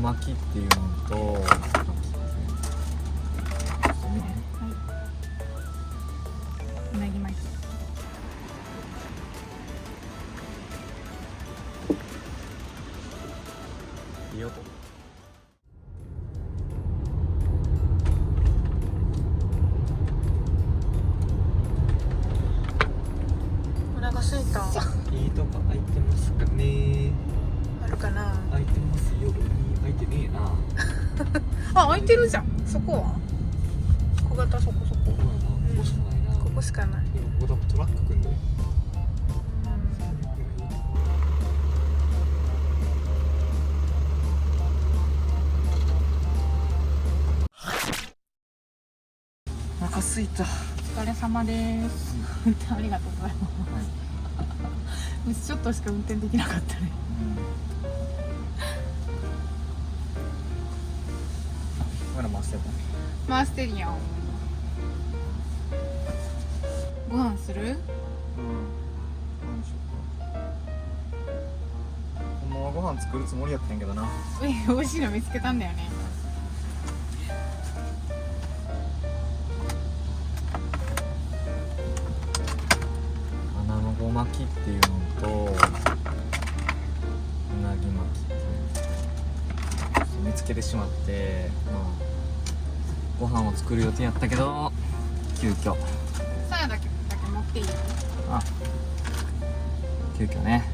巻きっていうのと、うなぎ巻き。いいよ。お腹すいた。いいとこ空いてますかね。あるかな。空いてますよ。空いてねえな。あ、開いてるじゃん。そこは小型、そこそこ。ここしかないな。ここしかない。でもここ多分トラック組んで。お腹すいた。お疲れ様です。ありがとうございます。うちちょっとしか運転できなかったね。まだ回してる。回してるやん。ご飯する？何しようか。もうご飯作るつもりやったんやけどな。美味しいの見つけたんだよね。穴の子巻きっていうのとうなぎ巻きっていうの見つけてしまって、ご飯を作る予定やったけど急遽さやだけ持っていい？急遽ね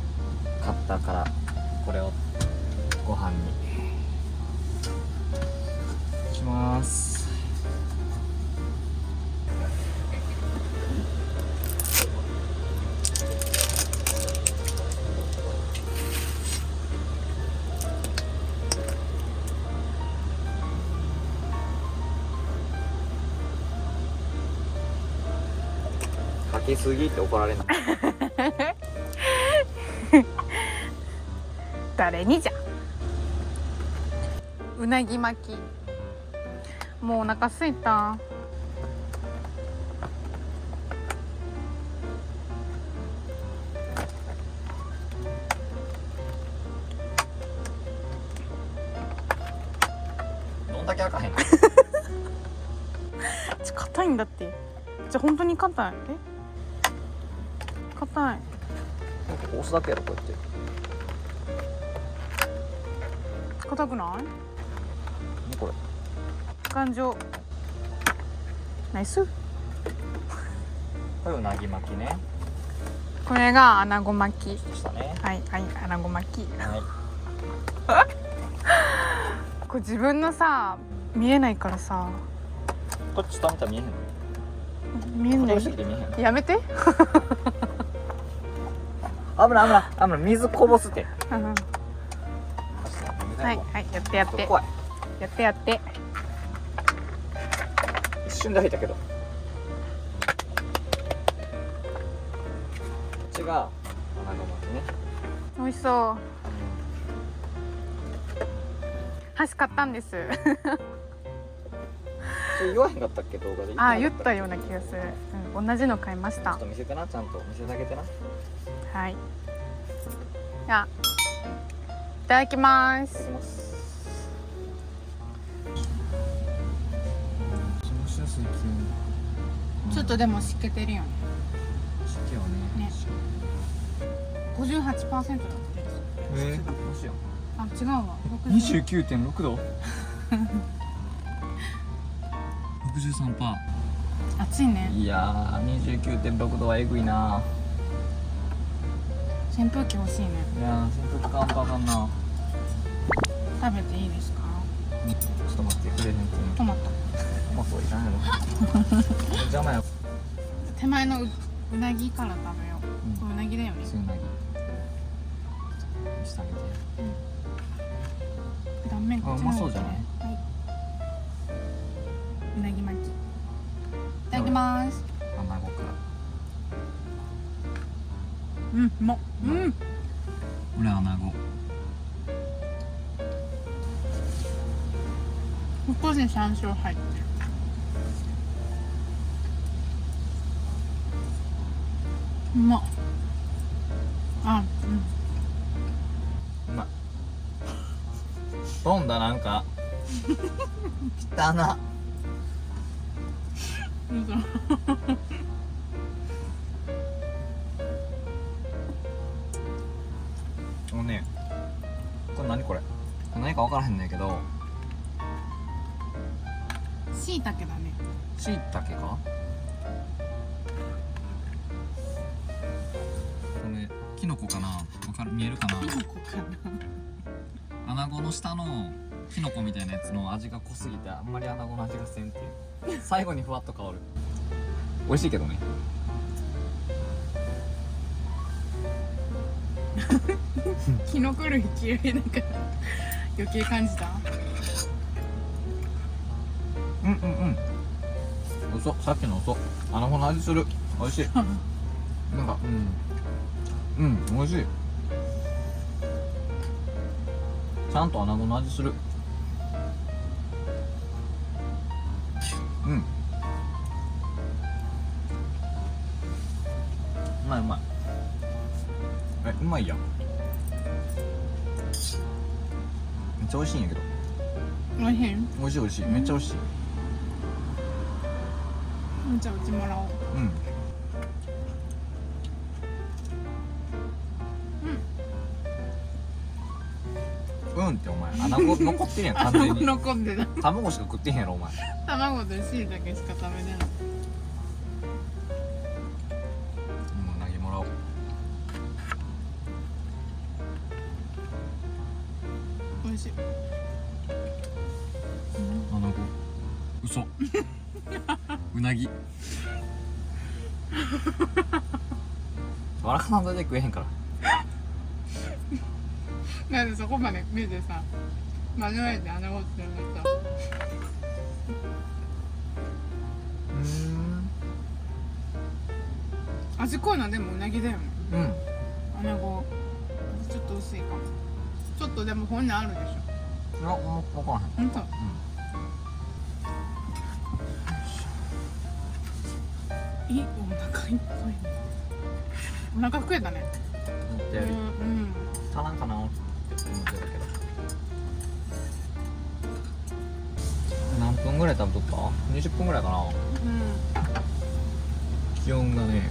買ったからこれをご飯にします。かけすぎって怒られない。誰にじゃ。うなぎ巻き。もうお腹すいた。どんだけ開かへんの。硬いんだって。じゃ本当に硬い。硬い。押すだけやろこうやって。硬くない？これ感情。ナイス。これうなぎ巻きね。これが穴子巻き。そしたね。はいはい、穴子巻き。はい。これ自分のさ見えないからさ。こっち下見たら見えへんの。見えない傾すぎて見えへん。やめて。危ない危ない危ない、水こぼすって。はいはい、やってやって怖い。やってやって。一瞬で入ったけど。こっちが穴子巻きね。美味しそう。箸買ったんです。それ言わへんかったっけ動画で。あ、言ったような気がする。同じの買いましたちょっと。見せてな、ちゃんと見せてあげてな。はい。じゃあいただきます。いただきます。ちょっとでも湿気てるよね。湿気はね。 58% だって。どうしよあ、違うわ。う。29.6度。63%。暑いね。いやー、29.6度はえぐいな。扇風機欲しいね。いやー、扇風機買わんとあかんな。食べていいですか？ちょっと待ってくれへんっていうの。トマト。トマトいらんやろ。邪魔や。手前のうなぎから食べよう。うんうなぎだよね。うなぎ見せてあげて。断面こっちの方があうまそうじゃない？はい。うなぎ巻き。いただきます。穴子から。うん、うまっ。うん。俺穴子。少し山椒入ってる。うまっ。あ、うまい。飛んだなんか汚な。もうね、これ何これ何か分からへんねんけど、しいたけだね。しいたけか。これキノコかな、わかる、見えるかな。キノコかな。穴子の下のキノコみたいなやつの味が濃すぎてあんまり穴子の味がせんっていう。最後にふわっと香る。美味しいけどね。キノコ類嫌いだから余計感じた。うんうんうん。嘘、さっきの嘘。穴子の味する。美味しい。なんか美味しい。ちゃんと穴子の味する。うん。うまいうまい。うまいやん。めっちゃ美味しいんやけど。おいしい。美味しい美味しい。めっちゃ美味しい。じゃあうちもらおう。うんってお前穴子残ってるやん完全に。残ってた。卵しか食ってへんやろお前。卵としいたけしか食べれない。うなぎもらおう。美味しい。穴子嘘うなぎ笑かなんだで食えへんから。なんでそこまで見てさ間違えて穴子って思った。味濃いのはでもうなぎだよね。穴子味ちょっと薄いかも。ちょっとでも本音あるでしょ。いや、もう分からへん。ほんと。お腹いっぱい。お腹増えたね。思ったより足らんかなって思ってたけど。何分ぐらい食べとった？20分ぐらいかな。気温がね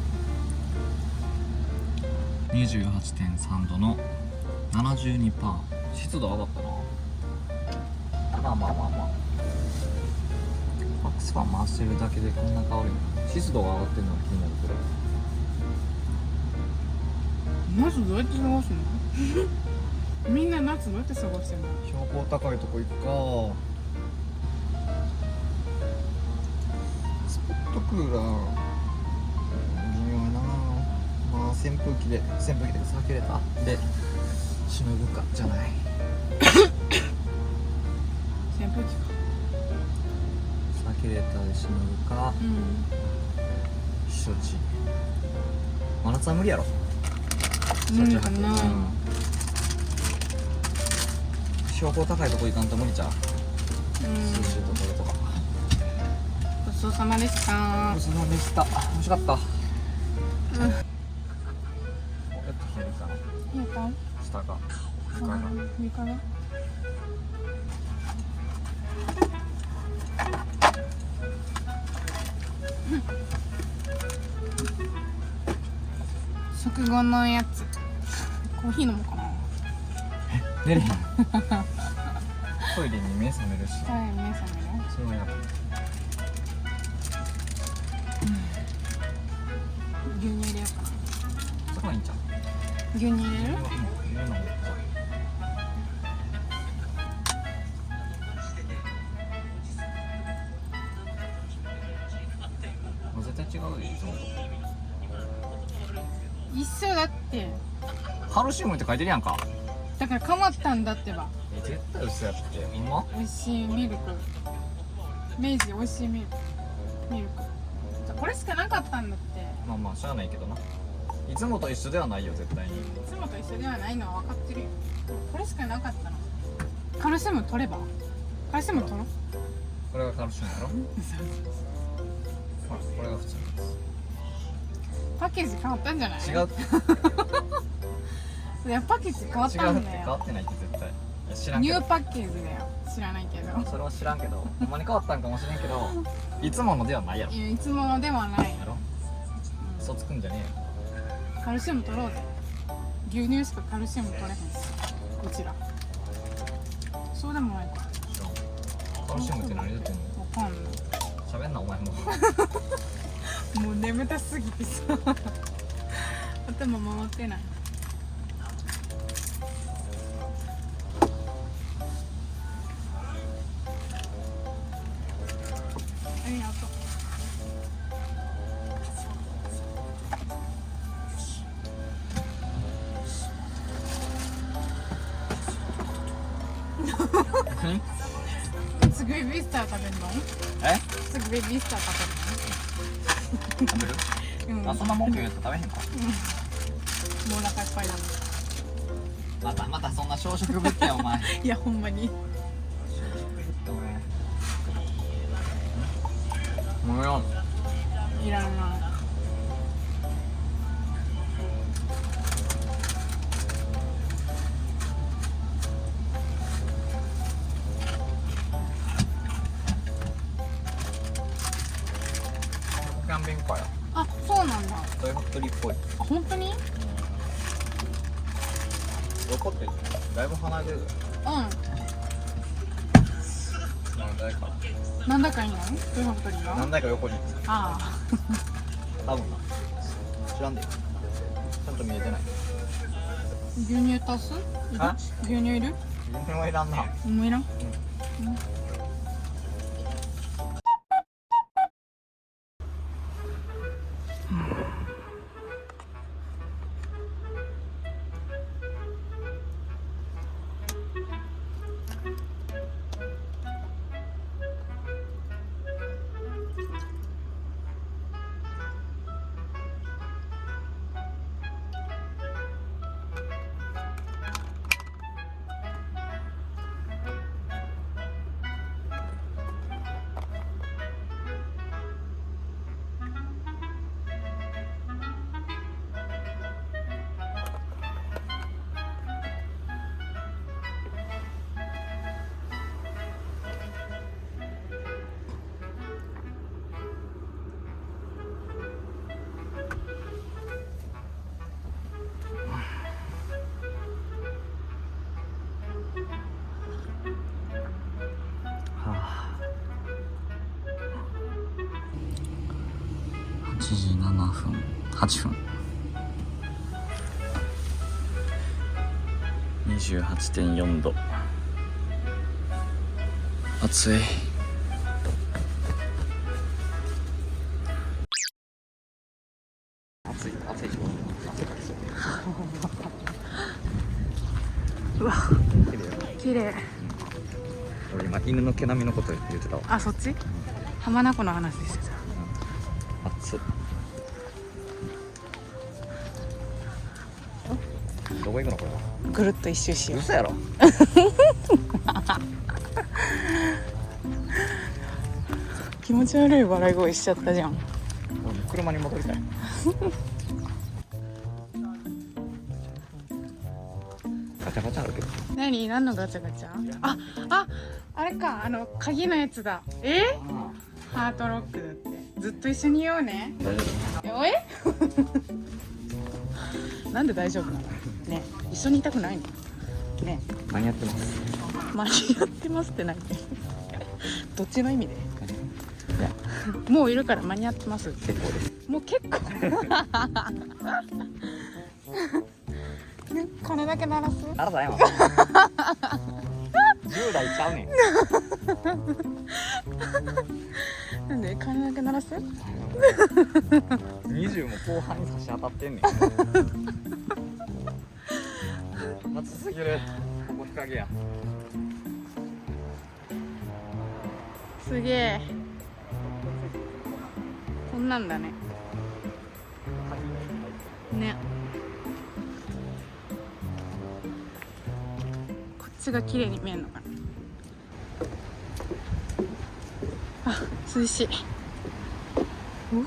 28.3 度の 72%。湿度上がったな。まあまあまあまあ、ファックスファン回してるだけでこんな変わるんや。湿度が上がってるのが気になるけど。夏どうやって過ごすの？みんな夏どうやって過ごしてんの？標高高いとこ行くか。スポットクーラー微妙やな。まあ扇風機でサーキュレーターでしのぐかじゃない。扇風機か。サーキュレーターでしのぐか、避暑地。真夏は無理やろ。無理かな。標高高いとこ行かんと無理ちゃう。涼しいところとか。ごちそうさまでした。ごちそうさまでした。美味しかった。変かな。いいか？下が床が床が食後のやつコーヒー飲もうかな。寝れへん。トイレに目覚めるし。はい、目覚める。それはやっぱ牛乳入れようかな。そこはいいんちゃう。牛乳入れる？絶対違うよ、いつもと。一緒だって。カルシウムって書いてるやんか。だから変わったんだってば。絶対嘘やって。ほんま？美味しいミルク。明治美味しいミルク。じゃこれしかなかったんだって。まあまあしゃあないけどな。いつもと一緒ではないよ絶対に。いつもと一緒ではないのは分かってるよ。これしかなかったの。カルシウム取れば？カルシウム取ろう。これがカルシウムやろ。ほらこれが普通のやパッケージ変わったんじゃない？つ。違うって。いやパッケージ変わったんだよ。変わってないって絶対。知らんけどニューパッケージだよ。知らないけど。それは知らんけど、ほんまに変わったんかもしれんけど、いつものではないやろ。いや、いつものではない。やろ嘘つくんじゃねカルシウム取ろうぜ。牛乳しかカルシウム取れへんし、うちら。そうでもないか。えよ。カルシウムって何出てんの？わかんない。喋んなお前も。もう眠たすぎてさ頭回ってない。ありがとう。すぐベビースター食べるの？え？すぐベビースター食食べる？べるの？うん。あ、そんな文句言うと食べへんか。もうお腹いっぱいだまたそんな小食ぶってよお前。いやほんまに。もうよ。いらない。キャンピングカーや。あ、そうなんだ。トイホットリっぽい。あ、本当に？横ってだいぶ離れてる。う何台か。ん。なんだかいいの？トイホットリが？何台か横に。ああ。多分な。知らんで。ちゃんと見えてない。牛乳足す？いる？あ？牛乳いる？全然はいらんな。もういらん？8時7分、8分。28.4 度。暑い。暑いし。うわ、綺麗や。綺麗。俺今犬の毛並みのこと言ってたわ。あ、そっち？浜名湖の話してた。暑っ。どこ行くのこれは。ぐるっと一周しよう。嘘やろ。気持ち悪い笑い声しちゃったじゃん。俺車に戻りたい。ガチャガチャあるけど。何のガチャガチャ？あれか、鍵のやつだ。ハートロックだって。ずっと一緒にいようね。大丈なんで大丈夫なの？ね、一緒にいたくないの？ね、夫。間に合ってます。間に合ってますって何？どっちの意味で？もういるから間に合ってます。結構です。もう結構。ね、金だけ鳴らす？あらだよ。10代ちゃうねん。なんで金だけ鳴らす20も後半に差し当たってんねん。暑すぎる。ここ日陰や。すげえ。こんなんだね。ね。こっちが綺麗に見えるのかな。あ、涼しい。おお。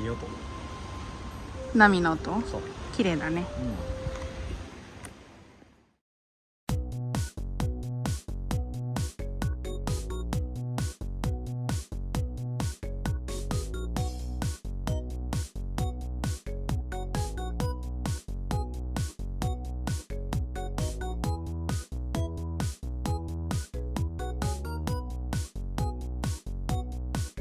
いい音。波の音そう、綺麗だね。うん